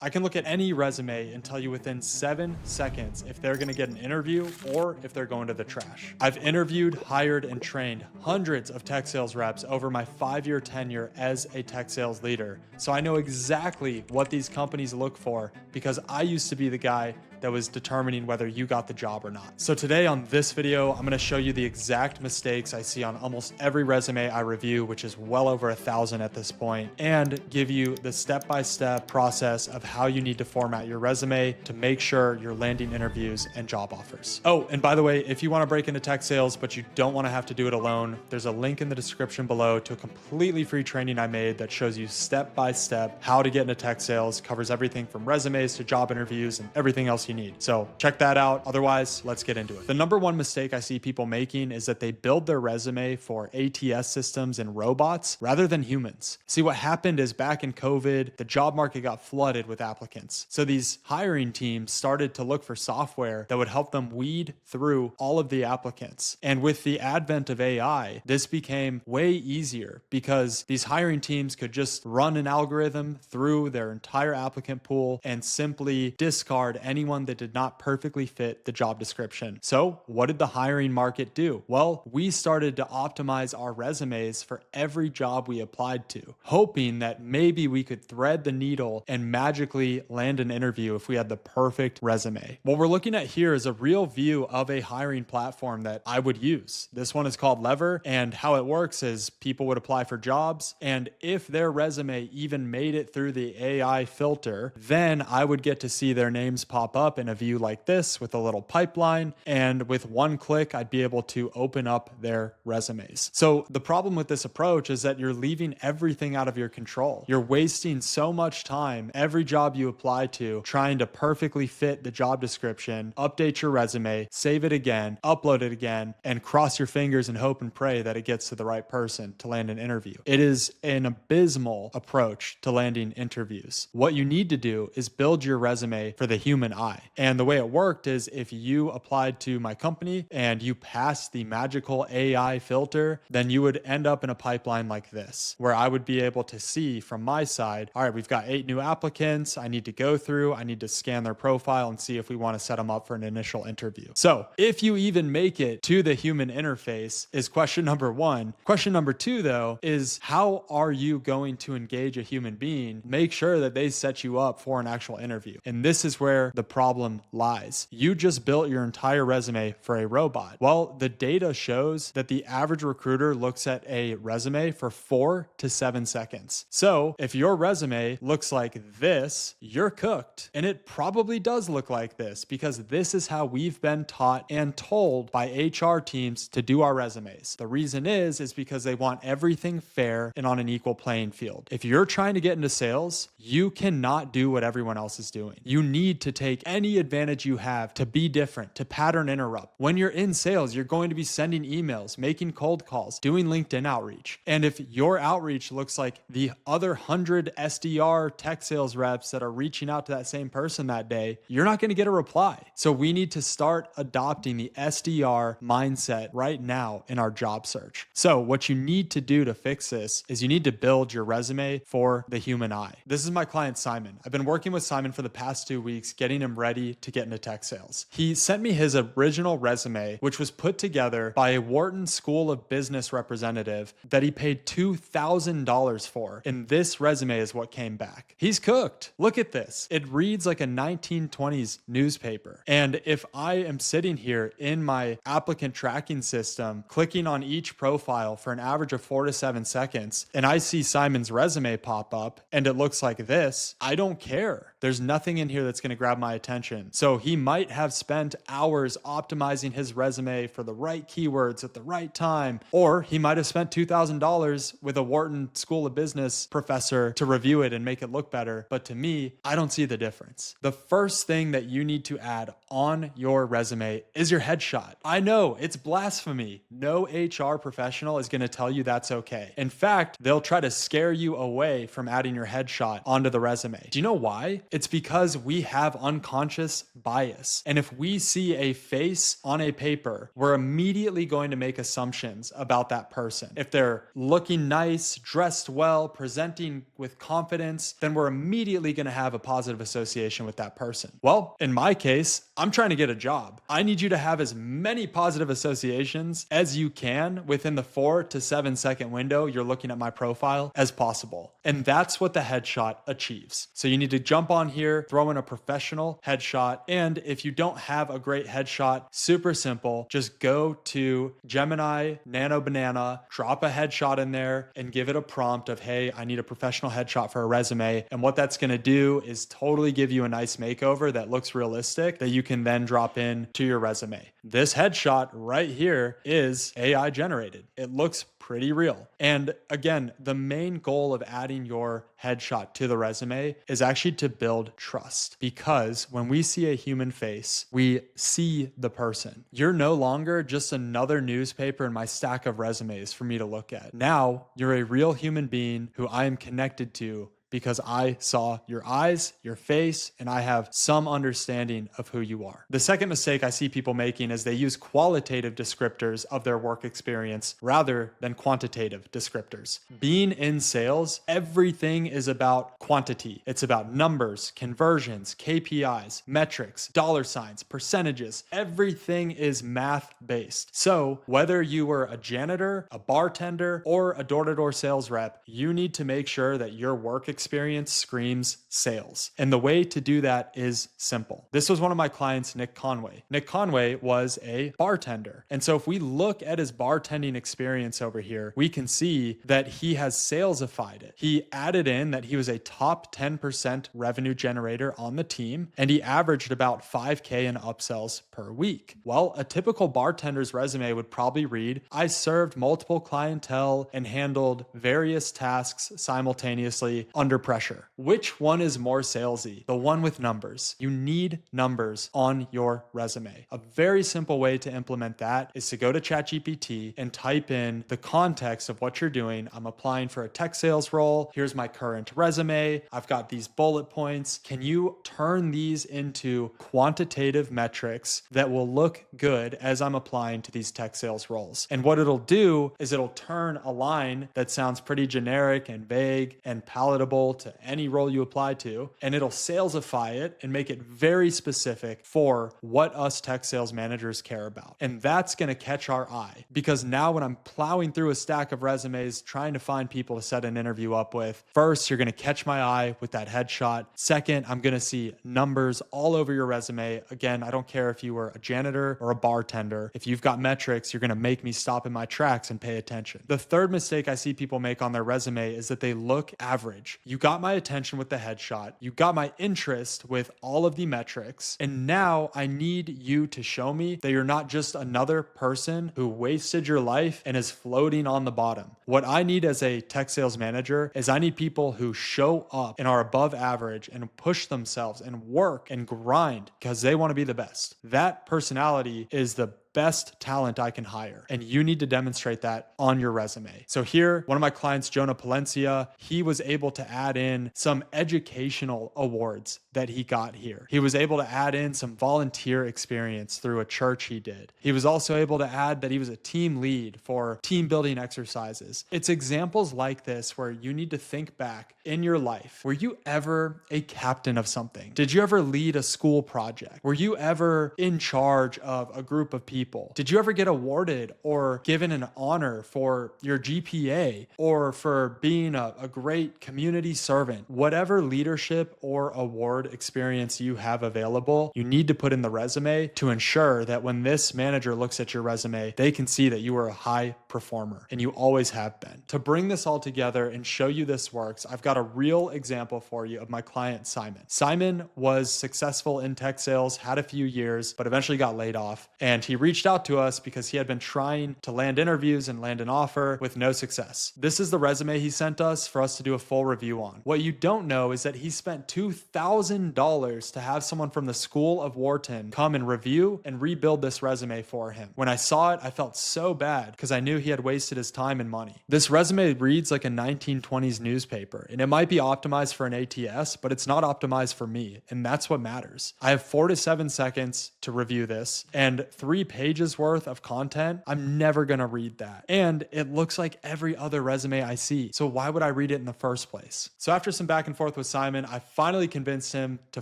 I can look at any resume and tell you within 7 seconds if they're gonna get an interview or if they're going to the trash. I've interviewed, hired, and trained hundreds of tech sales reps over my 5-year tenure as a tech sales leader. So I know exactly what these companies look for because I used to be the guy that was determining whether you got the job or not. So today on this video, I'm gonna show you the exact mistakes I see on almost every resume I review, which is well over 1,000 at this point, and give you the step-by-step process of how you need to format your resume to make sure you're landing interviews and job offers. Oh, and by the way, if you wanna break into tech sales, but you don't wanna have to do it alone, there's a link in the description below to a completely free training I made that shows you step-by-step how to get into tech sales, covers everything from resumes to job interviews and everything else you need. So check that out. Otherwise, let's get into it. The number one mistake I see people making is that they build their resume for ATS systems and robots rather than humans. See, what happened is back in COVID, the job market got flooded with applicants. So these hiring teams started to look for software that would help them weed through all of the applicants. And with the advent of AI, this became way easier because these hiring teams could just run an algorithm through their entire applicant pool and simply discard anyone that did not perfectly fit the job description. So what did the hiring market do? Well, we started to optimize our resumes for every job we applied to, hoping that maybe we could thread the needle and magically land an interview if we had the perfect resume. What we're looking at here is a real view of a hiring platform that I would use. This one is called Lever, and how it works is people would apply for jobs, and if their resume even made it through the AI filter, then I would get to see their names pop up in a view like this with a little pipeline, and with one click I'd be able to open up their resumes. So the problem with this approach is that you're leaving everything out of your control. You're wasting so much time every job you apply to trying to perfectly fit the job description, update your resume, save it again, upload it again, and cross your fingers and hope and pray that it gets to the right person to land an interview. It is an abysmal approach to landing interviews. What you need to do is build your resume for the human eye. And the way it worked is if you applied to my company and you passed the magical AI filter, then you would end up in a pipeline like this, where I would be able to see from my side, all right, we've got 8 new applicants I need to go through. I need to scan their profile and see if we want to set them up for an initial interview. So if you even make it to the human interface is question number one. Question number two, though, is how are you going to engage a human being? Make sure that they set you up for an actual interview. And this is where the problem lies. You just built your entire resume for a robot. Well, the data shows that the average recruiter looks at a resume for 4 to 7 seconds. So if your resume looks like this, you're cooked. And it probably does look like this because this is how we've been taught and told by HR teams to do our resumes. The reason is because they want everything fair and on an equal playing field. If you're trying to get into sales, you cannot do what everyone else is doing. You need to take any advantage you have to be different, to pattern interrupt. When you're in sales, you're going to be sending emails, making cold calls, doing LinkedIn outreach. And if your outreach looks like the other 100 SDR tech sales reps that are reaching out to that same person that day, you're not going to get a reply. So we need to start adopting the SDR mindset right now in our job search. So what you need to do to fix this is you need to build your resume for the human eye. This is my client, Simon. I've been working with Simon for the past 2 weeks, getting him ready to get into tech sales. He sent me his original resume, which was put together by a Wharton School of Business representative that he paid $2,000 for. And this resume is what came back. He's cooked. Look at this. It reads like a 1920s newspaper. And if I am sitting here in my applicant tracking system, clicking on each profile for an average of 4 to 7 seconds, and I see Simon's resume pop up and it looks like this, I don't care. There's nothing in here that's going to grab my attention. So he might have spent hours optimizing his resume for the right keywords at the right time, or he might have spent $2,000 with a Wharton School of Business professor to review it and make it look better. But to me, I don't see the difference. The first thing that you need to add on your resume is your headshot. I know it's blasphemy. No HR professional is going to tell you that's okay. In fact, they'll try to scare you away from adding your headshot onto the resume. Do you know why? It's because we have unconscious subconscious bias. And if we see a face on a paper, we're immediately going to make assumptions about that person. If they're looking nice, dressed well, presenting with confidence, then we're immediately going to have a positive association with that person. Well, in my case, I'm trying to get a job. I need you to have as many positive associations as you can within the 4 to 7 second window you're looking at my profile as possible. And that's what the headshot achieves. So you need to jump on here, throw in a professional headshot. And if you don't have a great headshot, super simple, just go to Gemini Nano Banana, drop a headshot in there and give it a prompt of, hey, I need a professional headshot for a resume. And what that's going to do is totally give you a nice makeover that looks realistic that you can then drop in to your resume. This headshot right here is AI generated. It looks pretty real. And again, the main goal of adding your headshot to the resume is actually to build trust, because when we see a human face, we see the person. You're no longer just another newspaper in my stack of resumes for me to look at. Now you're a real human being who I am connected to because I saw your eyes, your face, and I have some understanding of who you are. The second mistake I see people making is they use qualitative descriptors of their work experience rather than quantitative descriptors. Being in sales, everything is about quantity. It's about numbers, conversions, KPIs, metrics, dollar signs, percentages. Everything is math-based. So whether you were a janitor, a bartender, or a door-to-door sales rep, you need to make sure that your work experience screams sales. And the way to do that is simple. This was one of my clients, Nick Conway. Nick Conway was a bartender. And so if we look at his bartending experience over here, we can see that he has salesified it. He added in that he was a top 10% revenue generator on the team, and he averaged about 5K in upsells per week. Well, a typical bartender's resume would probably read, I served multiple clientele and handled various tasks simultaneously under pressure. Which one is more salesy? The one with numbers. You need numbers on your resume. A very simple way to implement that is to go to ChatGPT and type in the context of what you're doing. I'm applying for a tech sales role. Here's my current resume. I've got these bullet points. Can you turn these into quantitative metrics that will look good as I'm applying to these tech sales roles? And what it'll do is it'll turn a line that sounds pretty generic and vague and palatable to any role you apply to, and it'll salesify it and make it very specific for what us tech sales managers care about. And that's going to catch our eye, because now when I'm plowing through a stack of resumes trying to find people to set an interview up with, first, you're going to catch my eye with that headshot. Second, I'm going to see numbers all over your resume. Again, I don't care if you were a janitor or a bartender. If you've got metrics, you're going to make me stop in my tracks and pay attention. The third mistake I see people make on their resume is that they look average. You got my attention with the headshot. You got my interest with all of the metrics. And now I need you to show me that you're not just another person who wasted your life and is floating on the bottom. What I need as a tech sales manager is I need people who show up and are above average and push themselves and work and grind because they want to be the best. That personality is the best talent I can hire. And you need to demonstrate that on your resume. So here, one of my clients, Jonah Palencia, he was able to add in some educational awards that he got here. He was able to add in some volunteer experience through a church he did. He was also able to add that he was a team lead for team building exercises. It's examples like this where you need to think back in your life. Were you ever a captain of something? Did you ever lead a school project? Were you ever in charge of a group of people? Did you ever get awarded or given an honor for your GPA or for being a great community servant? Whatever leadership or award experience you have available, you need to put in the resume to ensure that when this manager looks at your resume, they can see that you are a high performer and you always have been. To bring this all together and show you this works, I've got a real example for you of my client, Simon. Simon was successful in tech sales, had a few years, but eventually got laid off. And he reached out to us because he had been trying to land interviews and land an offer with no success. This is the resume he sent us for us to do a full review on. What you don't know is that he spent $2,000 to have someone from the School of Wharton come and review and rebuild this resume for him. When I saw it, I felt so bad because I knew he had wasted his time and money. This resume reads like a 1920s newspaper, and it might be optimized for an ATS, but it's not optimized for me, and that's what matters. I have 4 to 7 seconds to review this, and 3 pages worth of content. I'm never gonna read that. And it looks like every other resume I see, so why would I read it in the first place? So after some back and forth with Simon, I finally convinced him to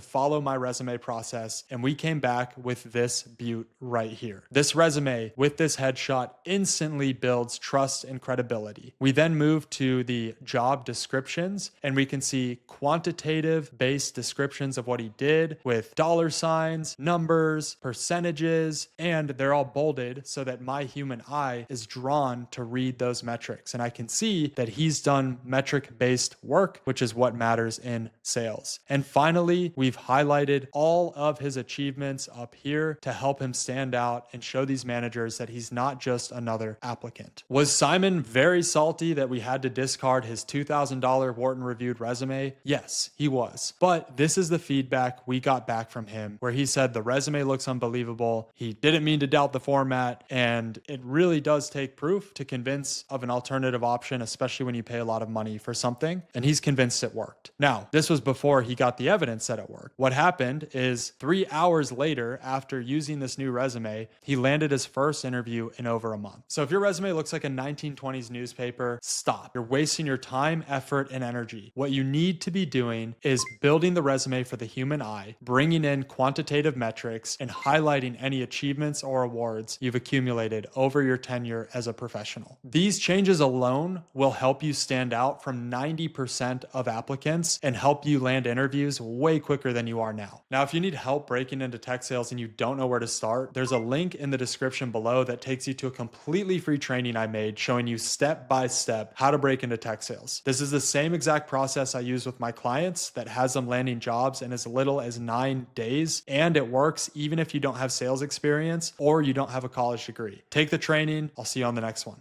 follow my resume process, and we came back with this beaut right here. This resume with this headshot instantly builds trust and credibility. We then move to the job descriptions, and we can see quantitative based descriptions of what he did with dollar signs, numbers, percentages, and they're all bolded so that my human eye is drawn to read those metrics. And I can see that he's done metric based work, which is what matters in sales. And finally, we've highlighted all of his achievements up here to help him stand out and show these managers that he's not just another applicant. Was Simon very salty that we had to discard his $2,000 Wharton reviewed resume? Yes, he was. But this is the feedback we got back from him, where he said the resume looks unbelievable. He didn't mean to doubt the format, and it really does take proof to convince of an alternative option, especially when you pay a lot of money for something, and he's convinced it worked. Now, this was before he got the evidence that it worked. What happened is 3 hours later, after using this new resume, he landed his first interview in over a month. So if your resume looks like a 1920s newspaper, stop. You're wasting your time, effort, and energy. What you need to be doing is building the resume for the human eye, bringing in quantitative metrics, and highlighting any achievements or awards you've accumulated over your tenure as a professional. These changes alone will help you stand out from 90% of applicants and help you land interviews way quicker than you are now. Now, if you need help breaking into tech sales and you don't know where to start, there's a link in the description below that takes you to a completely free training I made showing you step by step how to break into tech sales. This is the same exact process I use with my clients that has them landing jobs in as little as 9 days, and it works even if you don't have sales experience or you don't have a college degree. Take the training. I'll see you on the next one.